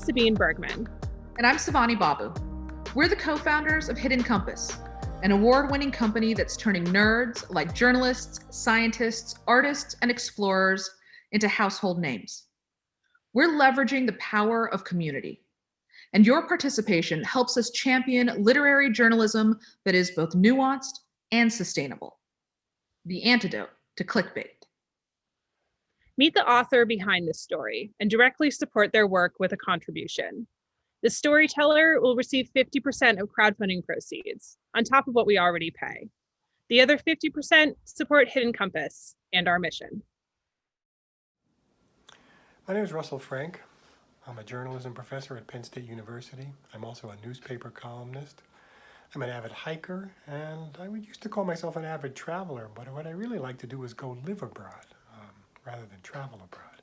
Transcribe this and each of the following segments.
Sabine Bergman. And I'm Savani Babu. We're the co-founders of Hidden Compass, an award-winning company that's turning nerds like journalists, scientists, artists, and explorers into household names. We're leveraging the power of community, and your participation helps us champion literary journalism that is both nuanced and sustainable. The antidote to clickbait. Meet the author behind this story and directly support their work with a contribution. The storyteller will receive 50% of crowdfunding proceeds, on top of what we already pay. The other 50% support Hidden Compass and our mission. My name is Russell Frank. I'm a journalism professor at Penn State University. I'm also a newspaper columnist. I'm an avid hiker, and I would used to call myself an avid traveler, but what I really like to do is go live abroad rather than travel abroad.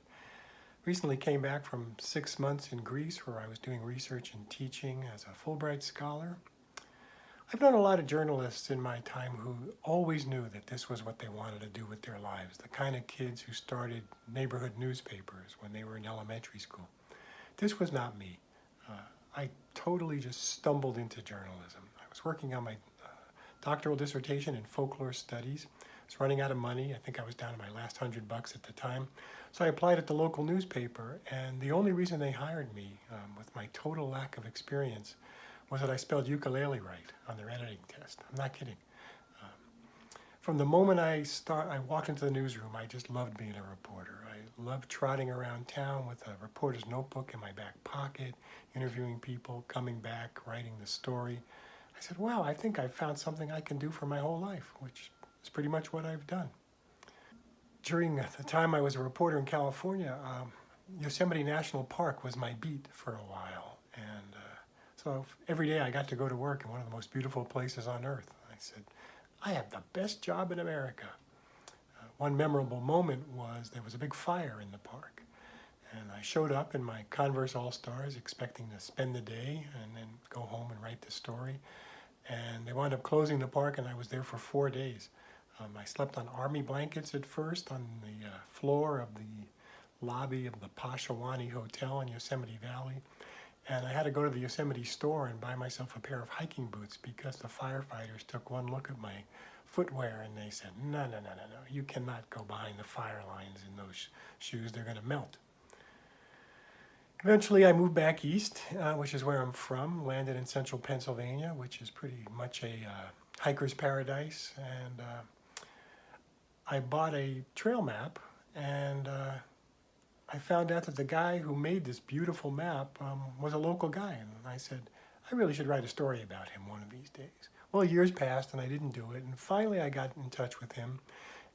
Recently came back from 6 months in Greece where I was doing research and teaching as a Fulbright scholar. I've known a lot of journalists in my time who always knew that this was what they wanted to do with their lives, the kind of kids who started neighborhood newspapers when they were in elementary school. This was not me. I totally just stumbled into journalism. I was working on my doctoral dissertation in folklore studies. I was running out of money. I think I was down to my last $100 at the time. So I applied at the local newspaper, and the only reason they hired me, with my total lack of experience, was that I spelled ukulele right on their editing test. I'm not kidding. From the moment I walked into the newsroom, I just loved being a reporter. I loved trotting around town with a reporter's notebook in my back pocket, interviewing people, coming back, writing the story. I said, wow, I think I've found something I can do for my whole life, which is pretty much what I've done. During the time I was a reporter in California, Yosemite National Park was my beat for a while. And so every day I got to go to work in one of the most beautiful places on earth. I said, I have the best job in America. One memorable moment was there was a big fire in the park. And I showed up in my Converse All-Stars expecting to spend the day and then go home and write the story. And they wound up closing the park, and I was there for 4 days. I slept on army blankets at first on the floor of the lobby of the Poshawani Hotel in Yosemite Valley. And I had to go to the Yosemite store and buy myself a pair of hiking boots because the firefighters took one look at my footwear and they said, no, you cannot go behind the fire lines in those shoes, they're gonna melt. Eventually I moved back east, which is where I'm from, landed in central Pennsylvania, which is pretty much a hiker's paradise. And I bought a trail map, and I found out that the guy who made this beautiful map was a local guy. And I said, I really should write a story about him one of these days. Well, years passed and I didn't do it. And finally I got in touch with him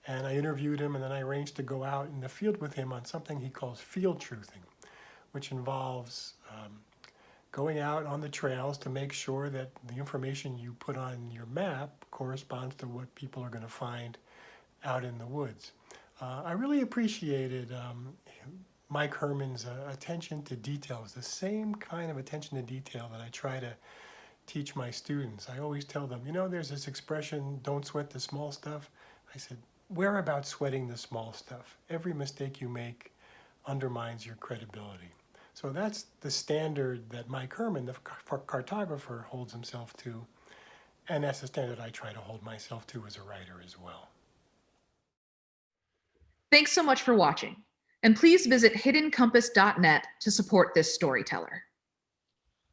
and I interviewed him, and then I arranged to go out in the field with him on something he calls field truthing, which involves going out on the trails to make sure that the information you put on your map corresponds to what people are going to find out in the woods. I really appreciated Mike Herman's attention to details, the same kind of attention to detail that I try to teach my students. I always tell them, there's this expression, don't sweat the small stuff. I said, we're about sweating the small stuff. Every mistake you make undermines your credibility. So that's the standard that Mike Herman, the cartographer, holds himself to, and that's the standard I try to hold myself to as a writer as well. Thanks so much for watching, and please visit hiddencompass.net to support this storyteller.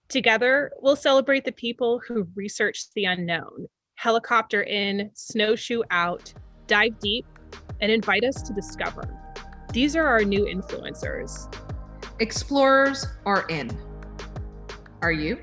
Together, we'll celebrate the people who researched the unknown, helicopter in, snowshoe out, dive deep, and invite us to discover. These are our new influencers. Explorers are in. Are you?